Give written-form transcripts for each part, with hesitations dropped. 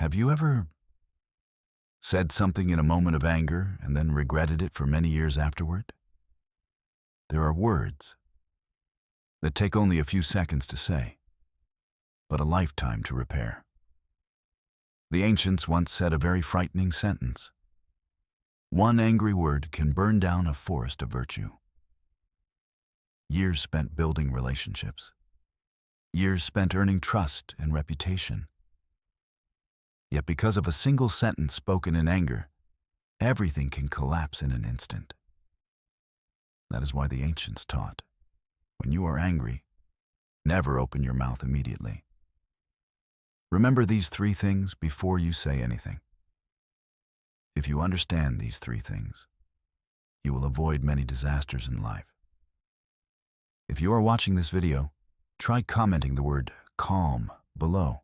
Have you ever said something in a moment of anger and then regretted it for many years afterward? There are words that take only a few seconds to say, but a lifetime to repair. The ancients once said a very frightening sentence. One angry word can burn down a forest of virtue. Years spent building relationships. Years spent earning trust and reputation. Yet because of a single sentence spoken in anger, everything can collapse in an instant. That is why the ancients taught, when you are angry, never open your mouth immediately. Remember these three things before you say anything. If you understand these three things, you will avoid many disasters in life. If you are watching this video, try commenting the word calm below.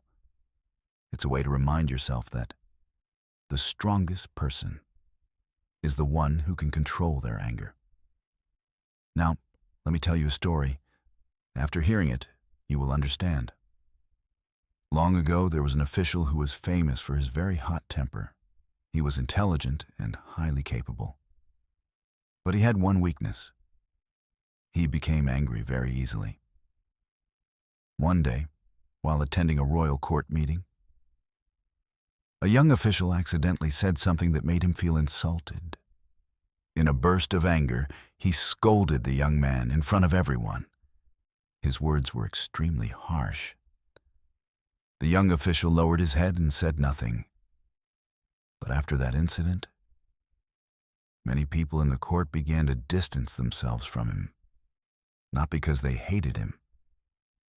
It's a way to remind yourself that the strongest person is the one who can control their anger. Now, let me tell you a story. After hearing it, you will understand. Long ago, there was an official who was famous for his very hot temper. He was intelligent and highly capable. But he had one weakness. He became angry very easily. One day, while attending a royal court meeting, a young official accidentally said something that made him feel insulted. In a burst of anger, he scolded the young man in front of everyone. His words were extremely harsh. The young official lowered his head and said nothing. But after that incident, many people in the court began to distance themselves from him, not because they hated him,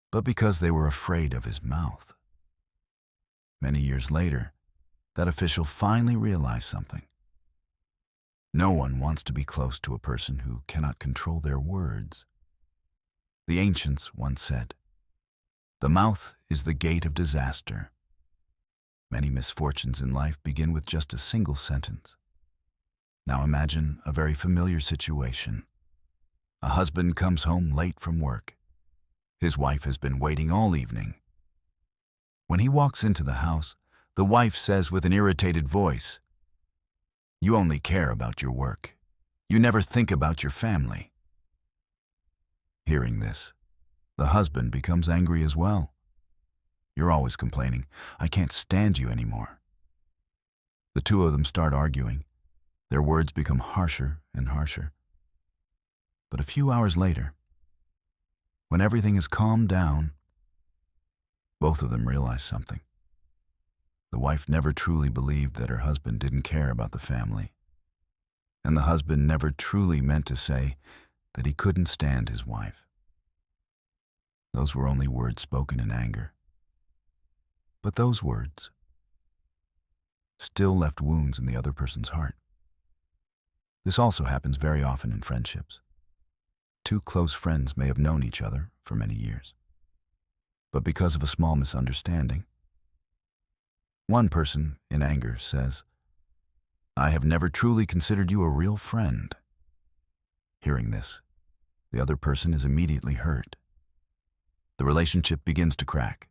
but because they were afraid of his mouth. Many years later, that official finally realized something. No one wants to be close to a person who cannot control their words. The ancients once said, "The mouth is the gate of disaster." Many misfortunes in life begin with just a single sentence. Now imagine a very familiar situation. A husband comes home late from work. His wife has been waiting all evening. When he walks into the house, the wife says with an irritated voice, "You only care about your work. You never think about your family." Hearing this, the husband becomes angry as well. "You're always complaining. I can't stand you anymore." The two of them start arguing. Their words become harsher and harsher. But a few hours later, when everything is calmed down, both of them realize something. The wife never truly believed that her husband didn't care about the family, and the husband never truly meant to say that he couldn't stand his wife. Those were only words spoken in anger. But those words still left wounds in the other person's heart. This also happens very often in friendships. Two close friends may have known each other for many years, but because of a small misunderstanding, one person, in anger, says, "I have never truly considered you a real friend." Hearing this, the other person is immediately hurt. The relationship begins to crack.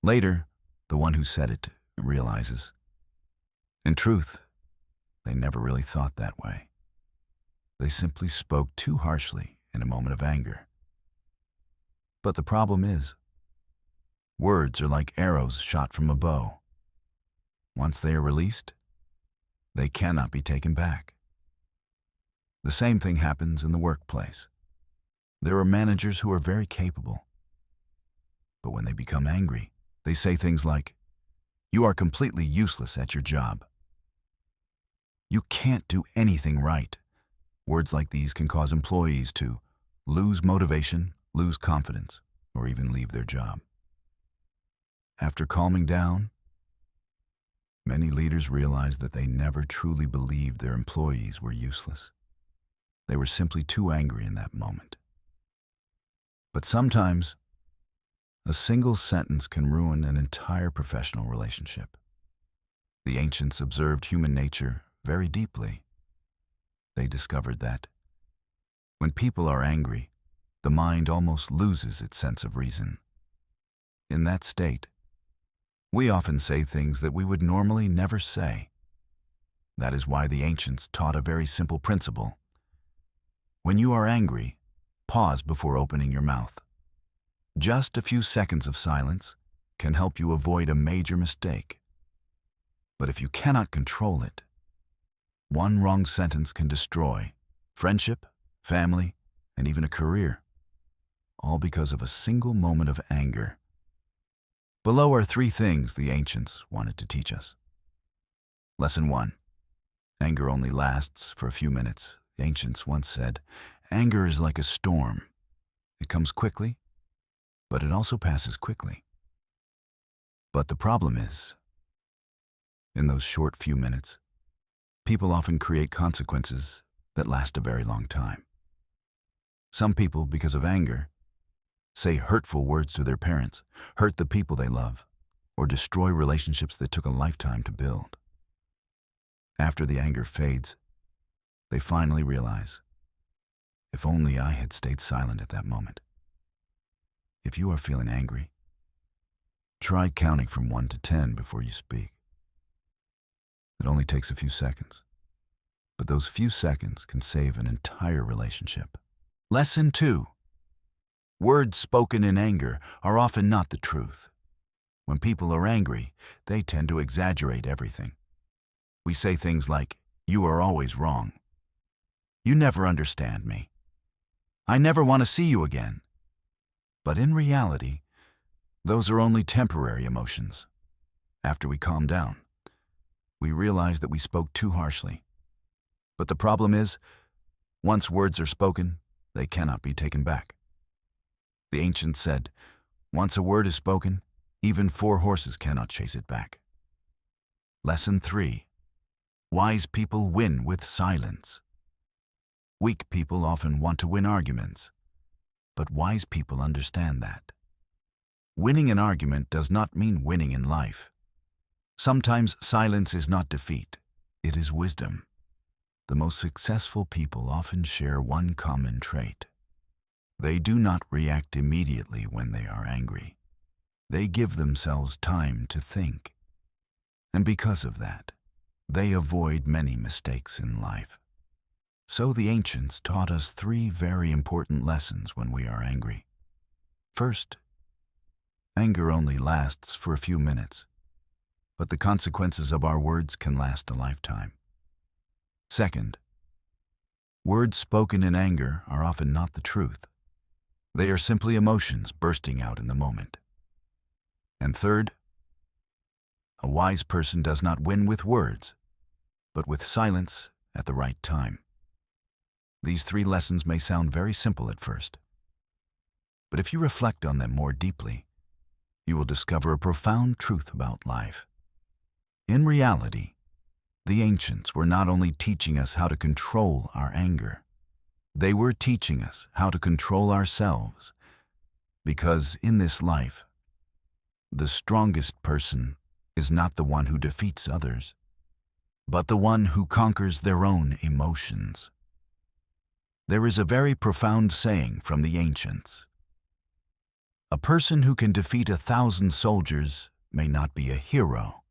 Later, the one who said it realizes, in truth, they never really thought that way. They simply spoke too harshly in a moment of anger. But the problem is, words are like arrows shot from a bow. Once they are released, they cannot be taken back. The same thing happens in the workplace. There are managers who are very capable, but when they become angry, they say things like, "You are completely useless at your job. You can't do anything right." Words like these can cause employees to lose motivation, lose confidence, or even leave their job. After calming down, many leaders realize that they never truly believed their employees were useless. They were simply too angry in that moment. But sometimes, a single sentence can ruin an entire professional relationship. The ancients observed human nature very deeply. They discovered that when people are angry, the mind almost loses its sense of reason. In that state, We often say things that we would normally never say. That is why the ancients taught a very simple principle. When you are angry, pause before opening your mouth. Just a few seconds of silence can help you avoid a major mistake. But if you cannot control it, one wrong sentence can destroy friendship, family, and even a career, all because of a single moment of anger. Below are 3 things the ancients wanted to teach us. Lesson 1. Anger only lasts for a few minutes. The ancients once said, anger is like a storm. It comes quickly, but it also passes quickly. But the problem is, in those short few minutes, people often create consequences that last a very long time. Some people, because of anger, say hurtful words to their parents, hurt the people they love, or destroy relationships that took a lifetime to build. After the anger fades, they finally realize, if only I had stayed silent at that moment. If you are feeling angry, try counting from 1 to 10 before you speak. It only takes a few seconds, but those few seconds can save an entire relationship. Lesson 2. Words spoken in anger are often not the truth. When people are angry, they tend to exaggerate everything. We say things like, you are always wrong. You never understand me. I never want to see you again. But in reality, those are only temporary emotions. After we calm down, we realize that we spoke too harshly. But the problem is, once words are spoken, they cannot be taken back. The ancients said, once a word is spoken, even 4 horses cannot chase it back. Lesson 3. Wise people win with silence. Weak people often want to win arguments, but wise people understand that. Winning an argument does not mean winning in life. Sometimes silence is not defeat, it is wisdom. The most successful people often share one common trait. They do not react immediately when they are angry. They give themselves time to think. And because of that, they avoid many mistakes in life. So the ancients taught us 3 very important lessons when we are angry. First, anger only lasts for a few minutes, but the consequences of our words can last a lifetime. Second, words spoken in anger are often not the truth. They are simply emotions bursting out in the moment. And third, a wise person does not win with words, but with silence at the right time. These 3 lessons may sound very simple at first, but if you reflect on them more deeply, you will discover a profound truth about life. In reality, the ancients were not only teaching us how to control our anger, they were teaching us how to control ourselves, because in this life, the strongest person is not the one who defeats others, but the one who conquers their own emotions. There is a very profound saying from the ancients. A person who can defeat 1,000 soldiers may not be a hero,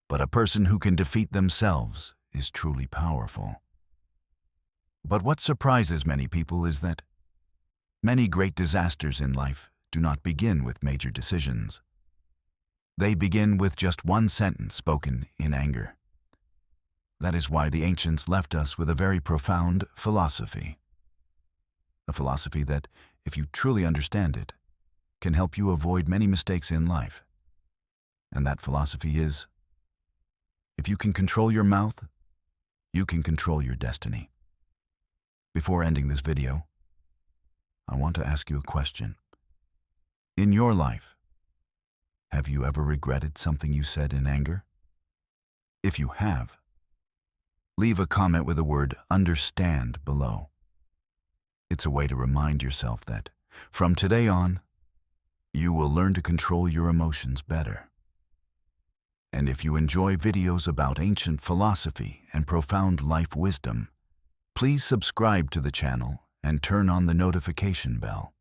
but a person who can defeat themselves is truly powerful. But what surprises many people is that many great disasters in life do not begin with major decisions. They begin with just one sentence spoken in anger. That is why the ancients left us with a very profound philosophy. A philosophy that, if you truly understand it, can help you avoid many mistakes in life. And that philosophy is, if you can control your mouth, you can control your destiny. Before ending this video, I want to ask you a question. In your life, have you ever regretted something you said in anger? If you have, leave a comment with the word understand below. It's a way to remind yourself that, from today on, you will learn to control your emotions better. And if you enjoy videos about ancient philosophy and profound life wisdom, please subscribe to the channel and turn on the notification bell.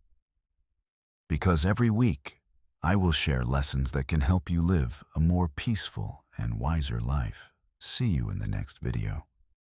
Because every week, I will share lessons that can help you live a more peaceful and wiser life. See you in the next video.